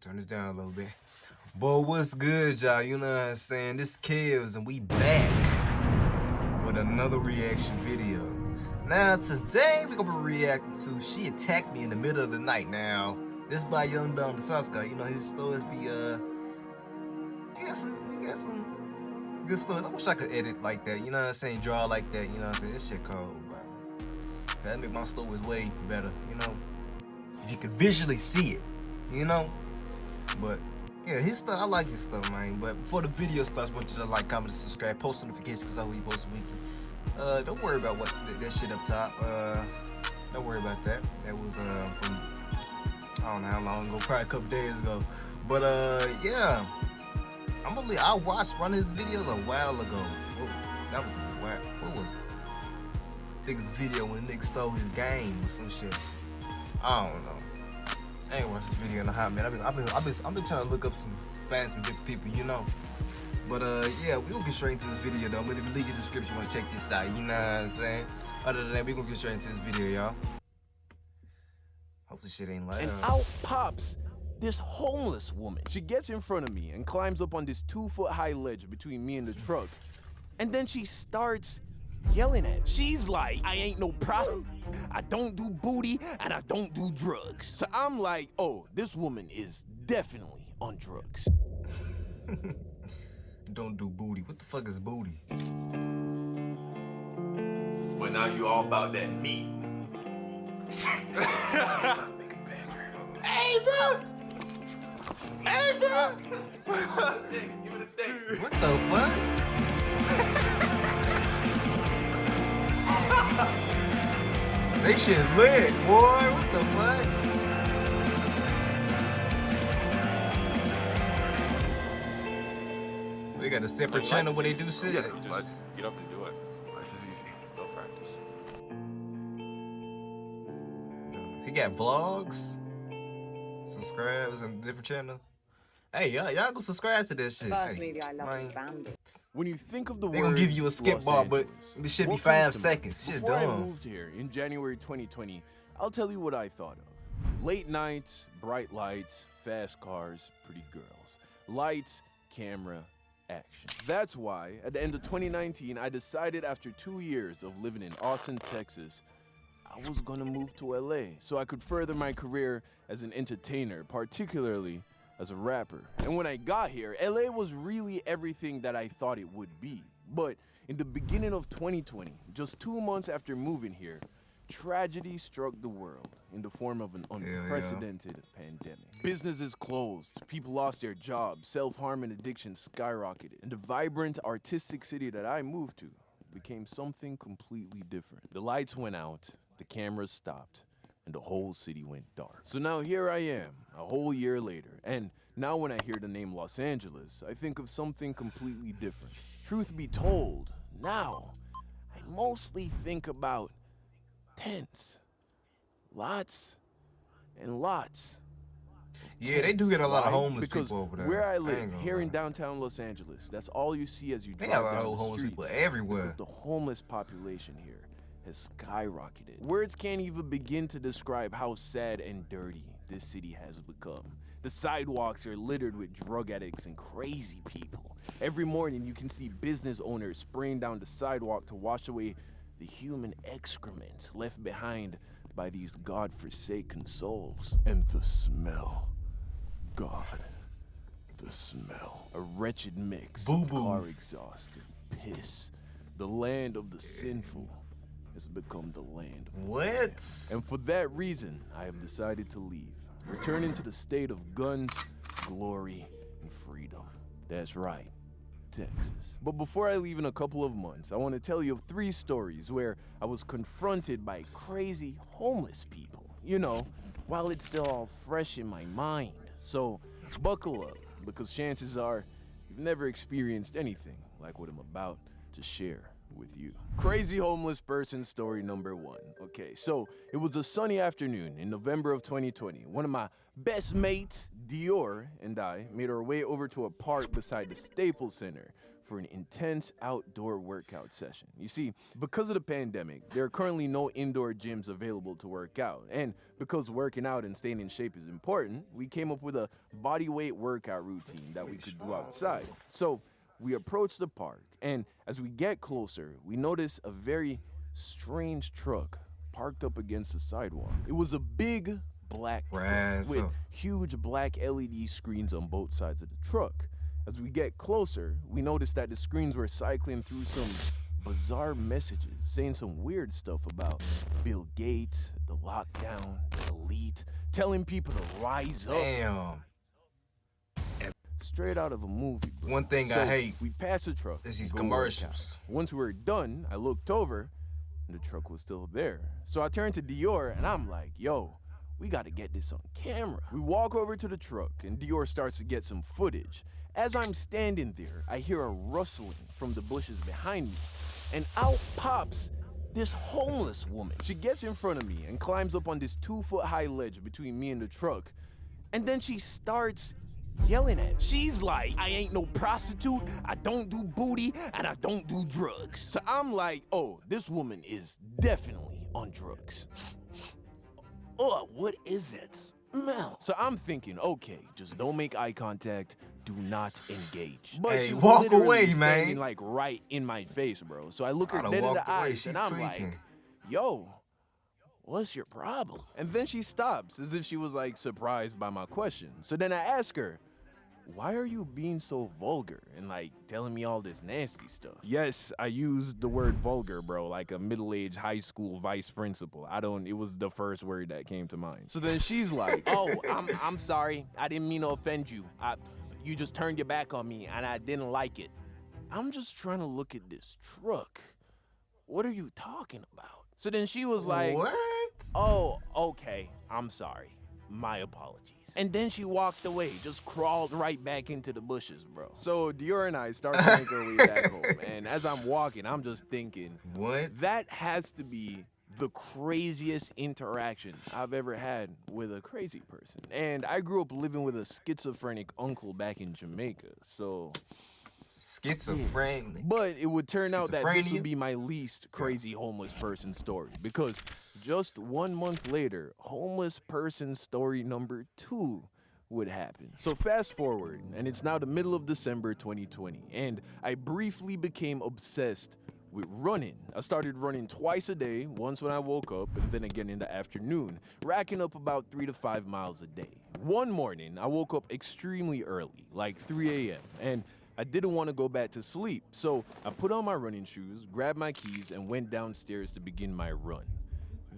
turn this down a little bit. Boy, what's good, y'all? You know what I'm saying? This Kills, and we back with another reaction video. Now, today we're gonna be reacting to She Attacked Me in the Middle of the Night. Now, this is by Young Don the Sauce Guy. You know, his stories be, he got some good stories. I wish I could edit like that, you know what I'm saying? Draw like that, you know what I'm saying? This shit cold, bro. That'd make my stories way better, you know? If you could visually see it, you know? But yeah, his stuff, I like his stuff, man. But before the video starts, I want you to like, comment, and subscribe, post notifications, because I will post weekly. Don't worry about what that shit up top. Don't worry about that. That was from I don't know how long ago, probably a couple days ago. But yeah, I watched one of his videos a while ago. That was a while. What was it? Nigga's video when Nick stole his game or some shit. I don't know. I ain't watched this video in a hot minute. I've been trying to look up some different people, you know. But yeah, we gonna get straight into this video though. But if you leave your description, wanna check this out, you know what I'm saying? Other than that, we gonna get straight into this video, y'all. Hope this shit ain't like and out pops this homeless woman. She gets in front of me and climbs up on this 2-foot high ledge between me and the truck. And then she starts yelling at me. She's like, I ain't no prostitute, I don't do booty, and I don't do drugs. So I'm like, oh, this woman is definitely on drugs. Don't do booty. What the fuck is booty? But now you all about that meat. Hey, bro! Hey, bro! Give it a thing. What the fuck? They shit lit, boy. What the fuck? They got a separate channel where they do shit. Yeah, just get up and do it. Life is easy. No practice. He got vlogs, subscribes, and different channel. Hey, y'all go subscribe to this shit. First hey, movie I love was Bambi. When you think of the they word gonna give you a skip bar, but it should be 5 seconds. Shit Before I dumb. moved here in January 2020, I'll tell you what I thought of. Late nights, bright lights, fast cars, pretty girls. Lights, camera, action. That's why, at the end of 2019, I decided after 2 years of living in Austin, Texas, I was gonna move to LA so I could further my career as an entertainer, particularly as a rapper. And when I got here, LA was really everything that I thought it would be. But in the beginning of 2020, just 2 months after moving here, tragedy struck the world in the form of an unprecedented pandemic. Businesses closed, people lost their jobs, self-harm and addiction skyrocketed, and the vibrant artistic city that I moved to became something completely different. The lights went out, the cameras stopped, and the whole city went dark. So now here I am, a whole year later, and now when I hear the name Los Angeles, I think of something completely different. Truth be told, now, I mostly think about tents. Lots and lots. Yeah, they do get a lot of homeless because people over there. Where I live, here in downtown Los Angeles, that's all you see as you drive got a lot down of the homeless streets. people everywhere. Because the homeless population here has skyrocketed. Words can't even begin to describe how sad and dirty this city has become. The sidewalks are littered with drug addicts and crazy people. Every morning you can see business owners spraying down the sidewalk to wash away the human excrement left behind by these godforsaken souls. And the smell. God, the smell. A wretched mix of car exhaust and piss. The land of the sinful has become the land of the damned. And for that reason, I have decided to leave, returning to the state of guns, glory, and freedom. That's right, Texas. But before I leave in a couple of months, I want to tell you of 3 stories where I was confronted by crazy homeless people. You know, while it's still all fresh in my mind. So buckle up, because chances are you've never experienced anything like what I'm about to share with you. Crazy homeless person story number 1. Okay, so it was a sunny afternoon in November of 2020. One of my best mates, Dior, and I made our way over to a park beside the Staples Center for an intense outdoor workout session. You see, because of the pandemic, there are currently no indoor gyms available to work out. And because working out and staying in shape is important, we came up with a body weight workout routine that we could do outside. So we approach the park, and as we get closer, we notice a very strange truck parked up against the sidewalk. It was a big black truck with huge black LED screens on both sides of the truck. As we get closer, we notice that the screens were cycling through some bizarre messages, saying some weird stuff about Bill Gates, the lockdown, the elite, telling people to rise up. Damn. Straight out of a movie, bro. One thing I hate we passed the truck is these go commercials. Once we were done, I looked over and the truck was still there. So I turned to Dior and I'm like, yo, we gotta get this on camera. We walk over to the truck and Dior starts to get some footage. As I'm standing there, I hear a rustling from the bushes behind me, and out pops this homeless woman. She gets in front of me and climbs up on this 2-foot-high ledge between me and the truck, and then she starts yelling at me. She's like, I ain't no prostitute, I don't do booty, and I don't do drugs. So I'm like, oh, this woman is definitely on drugs. Oh, what is it? Smell. So I'm thinking, okay, just don't make eye contact, do not engage. But hey, she was walk literally away, standing, man. like right in my face, bro. So I look her dead in walked the away. eyes She and I'm tweaking. like, yo, what's your problem? And then she stops as if she was like surprised by my question. So then I ask her, why are you being so vulgar and like telling me all this nasty stuff? Yes, I used the word vulgar, bro, like a middle-aged high school vice principal. It was the first word that came to mind. So then she's like, oh, I'm sorry. I didn't mean to offend you. You just turned your back on me and I didn't like it. I'm just trying to look at this truck. What are you talking about? So then she was like, what? Oh, okay, I'm sorry. My apologies. And then she walked away, just crawled right back into the bushes, bro. So Dior and I start to make our way back home. And as I'm walking, I'm just thinking, what? That has to be the craziest interaction I've ever had with a crazy person. And I grew up living with a schizophrenic uncle back in Jamaica, so... Schizophrenic. But it would turn out that this Schizophrenia? would be my least crazy homeless person story, because just 1 month later, homeless person story number 2 would happen. So fast forward, and it's now the middle of December 2020, and I briefly became obsessed with running. I started running twice a day, once when I woke up and then again in the afternoon, racking up about 3 to 5 miles a day. One morning, I woke up extremely early, like 3 a.m., and I didn't want to go back to sleep, so I put on my running shoes, grabbed my keys, and went downstairs to begin my run.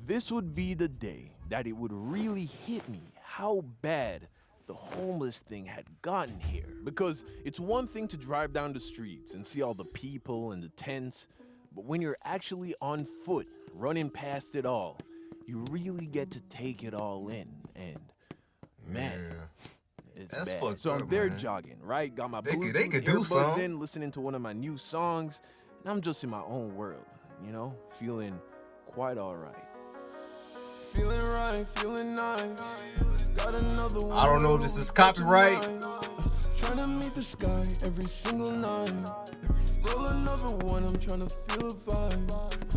This would be the day that it would really hit me how bad the homeless thing had gotten here. Because it's one thing to drive down the streets and see all the people and the tents, but when you're actually on foot, running past it all, you really get to take it all in, and man... Yeah. It's That's bad. fucked So I'm up, there man. jogging, right? Got my They Bluetooth could do earbuds something. in, listening to one of my new songs, and I'm just in my own world, you know? Feeling quite all right. Feeling right, feeling nice. Got another one. I don't know if this is copyright. Trying to meet the sky every single night. Roll another one, I'm trying to feel a vibe.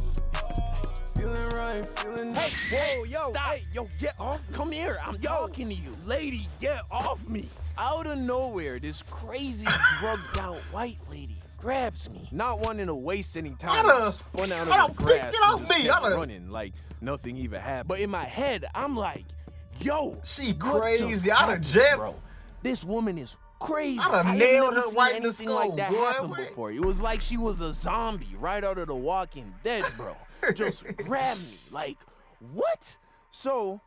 Feeling right, feeling nice. Hey, whoa, yo, stop. Hey, yo, get off. Come here, I'm talking to you. Lady, get off me. Out of nowhere, this crazy drugged out white lady grabs me. Not wanting to waste any time, I spun out of the grass get off and just me. kept running like nothing even happened. But in my head, I'm like, yo, She what crazy. just I done happened, jabbed. bro? This woman is crazy. I done ain't nailed never her seen right in the anything skull, like that boy. happen before. It was like she was a zombie right out of The Walking Dead, bro. Just grabbed me. Like, what? So,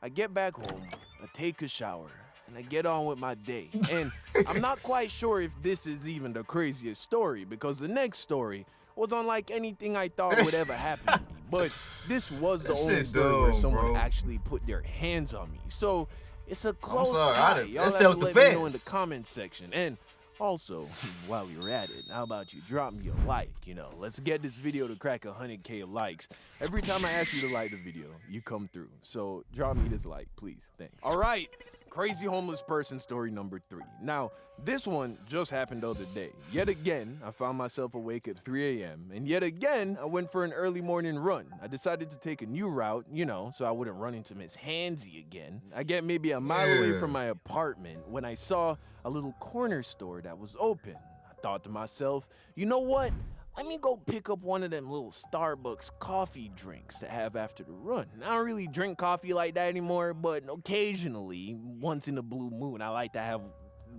I get back home, I take a shower, and I get on with my day. And I'm not quite sure if this is even the craziest story, because the next story was unlike anything I thought would ever happen to me. But this was the That only shit story where dumb, someone bro. actually put their hands on me. So, it's a close sorry, tie. that's Y'all have to let me know in the self-defense. comment section. And Also, while you're at it, how about you drop me a like, let's get this video to crack 100K likes. Every time I ask you to like the video, you come through. So drop me this like, please, thanks. All right, crazy homeless person story number 3. Now, this one just happened the other day. Yet again, I found myself awake at 3 a.m. And yet again, I went for an early morning run. I decided to take a new route, so I wouldn't run into Miss Hansy again. I get maybe a mile away from my apartment when I saw a little corner store that was open. I thought to myself, you know what? Let me go pick up one of them little Starbucks coffee drinks to have after the run. I don't really drink coffee like that anymore, but occasionally, once in a blue moon, I like to have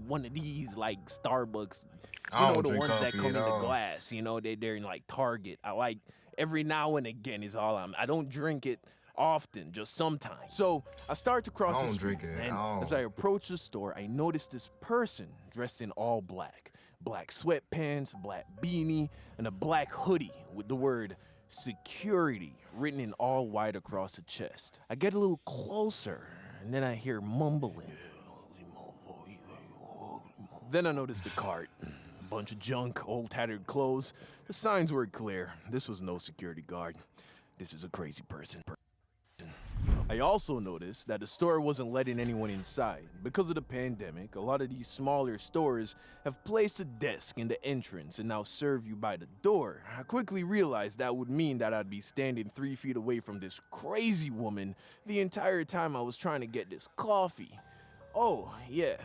one of these like Starbucks, the ones that come in the glass, they're in like Target. I like every now and again is all I don't drink it often, just sometimes. So I start to cross the street, and as I approach the store, I notice this person dressed in all black. Black sweatpants, black beanie, and a black hoodie with the word security written in all white across the chest. I get a little closer, and then I hear mumbling. Then I notice the cart. A bunch of junk, old tattered clothes. The signs were clear. This was no security guard. This is a crazy person. I also noticed that the store wasn't letting anyone inside. Because of the pandemic, a lot of these smaller stores have placed a desk in the entrance and now serve you by the door. I quickly realized that would mean that I'd be standing 3 feet away from this crazy woman the entire time I was trying to get this coffee. Oh, yeah,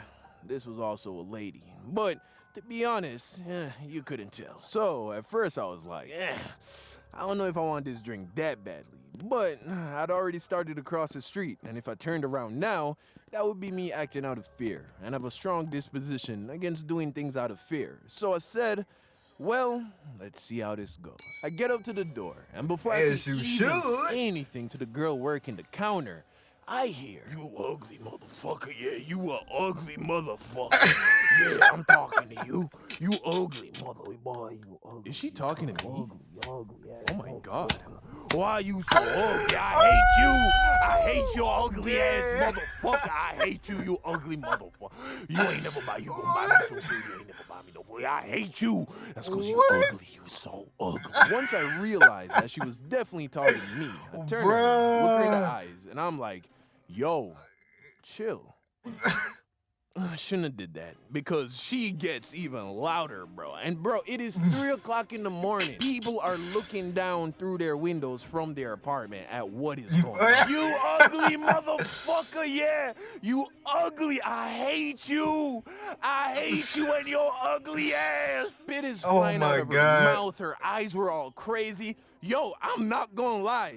this was also a lady. But to be honest, you couldn't tell. So at first I was like, I don't know if I want this drink that badly. But I'd already started to cross the street, and if I turned around now, that would be me acting out of fear, and I have a strong disposition against doing things out of fear. So I said, well, let's see how this goes. I get up to the door, and before I can even say anything to the girl working the counter, I hear, "You ugly motherfucker, yeah, you a ugly motherfucker. Yeah, I'm talking to you. You ugly boy, you ugly." Is she talking to me? Oh my God. Why you so ugly? I hate you ugly ass motherfucker. I hate you, you ugly motherfucker. You ain't never buy, you gon' buy me some food. You ain't never buy me no food. I hate you. That's cause you ugly. You so ugly. Once I realized that she was definitely talking to me, I turned to her, look her in the eyes, and I'm like, yo, chill. I shouldn't have did that because she gets even louder, bro. And bro, it is 3 o'clock in the morning. People are looking down through their windows from their apartment at what is going on. You ugly motherfucker, yeah. You ugly. I hate you. I hate you and your ugly ass. Spit is flying out of her mouth. Her eyes were all crazy. Yo, I'm not gonna lie.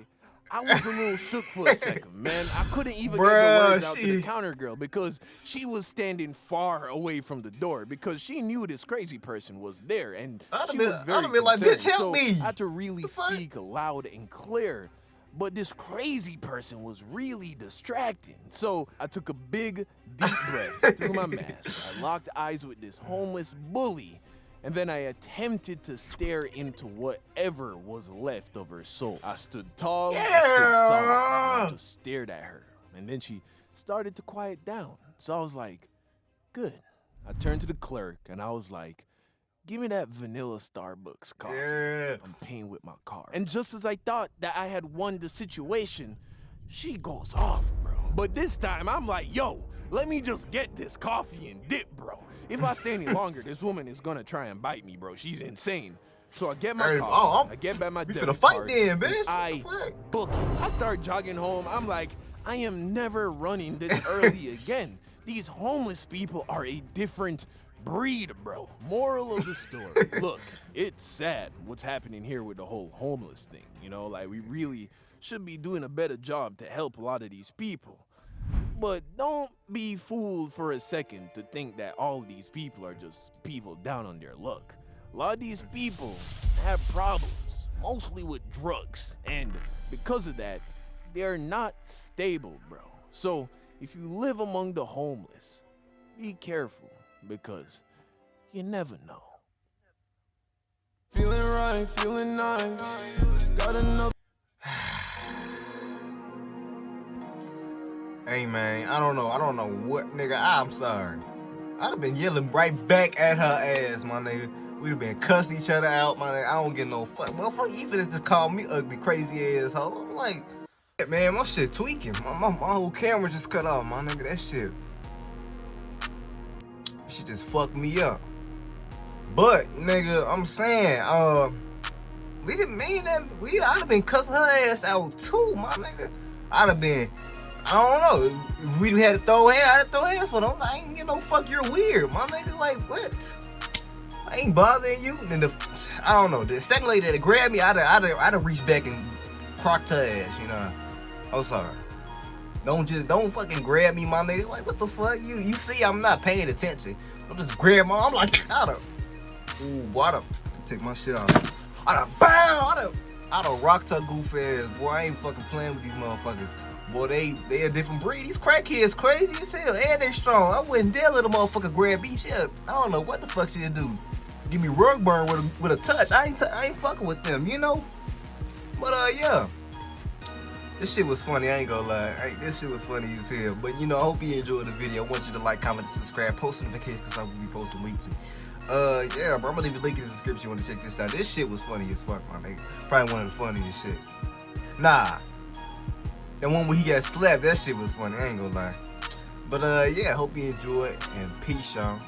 I was a little shook for a second, man. I couldn't even get the words out to the counter girl because she was standing far away from the door because she knew this crazy person was there and she was very concerned. Like, bitch, help so me. I had to really speak loud and clear. But this crazy person was really distracting. So I took a big, deep breath through my mask. I locked eyes with this homeless bully. And then I attempted to stare into whatever was left of her soul. I stood tall, I stood soft, and I just stared at her. And then she started to quiet down. So I was like, good. I turned to the clerk and I was like, give me that vanilla Starbucks coffee. I'm paying with my card. And just as I thought that I had won the situation, she goes off, bro. But this time I'm like, yo, let me just get this coffee and dip, bro. If I stay any longer, this woman is gonna try and bite me, bro. She's insane. So I get my coffee, I get back my debit card, and I book it. I start jogging home. I'm like, I am never running this early again. These homeless people are a different breed, bro. Moral of the story. Look, it's sad what's happening here with the whole homeless thing. Like we really should be doing a better job to help a lot of these people. But don't be fooled for a second to think that all of these people are just people down on their luck. A lot of these people have problems, mostly with drugs, and because of that, they're not stable, bro. So if you live among the homeless, be careful because you never know. Feeling right, feeling nice. Got another. Hey man, I don't know what, nigga. I'm sorry. I'd have been yelling right back at her ass, my nigga. We'd have been cussing each other out, my nigga. I don't get no fuck. Motherfucker, even if just call me ugly, crazy asshole. I'm like, man, my shit tweaking. My whole camera just cut off, my nigga. That shit just fucked me up. But, nigga, I'm saying, we didn't mean that. I'd have been cussing her ass out too, my nigga. I'd have been, I don't know. If we had to throw hands, I'd have throw hands for them. I ain't get no fuck, you're weird, my nigga. Like, what? I ain't bothering you. And then I don't know. The second lady that grabbed me, I'd have reached back and crocked her ass, you know. I'm sorry. Don't fucking grab me, my nigga. Like, what the fuck? You see I'm not paying attention. Don't just grab my, I'm like, ooh, boy, I done take my shit off. I done rocked her goof ass. Boy, I ain't fucking playing with these motherfuckers. Boy, they a different breed. These crackheads crazy as hell, and they strong. I wouldn't dare let a motherfucker grab me. Shit, I don't know what the fuck she'll do. Give me rug burn with a touch. I ain't fucking with them, you know. But yeah, this shit was funny. I ain't gonna lie. This shit was funny as hell. But you know, I hope you enjoyed the video. I want you to like, comment, subscribe, post notifications because I will be posting weekly. Yeah, bro, I'm gonna leave a link in the description. You want to check this out? This shit was funny as fuck, my nigga. Probably one of the funniest shits. Nah, that one where he got slapped, that shit was funny. I ain't gonna lie. But yeah, hope you enjoyed and peace, y'all.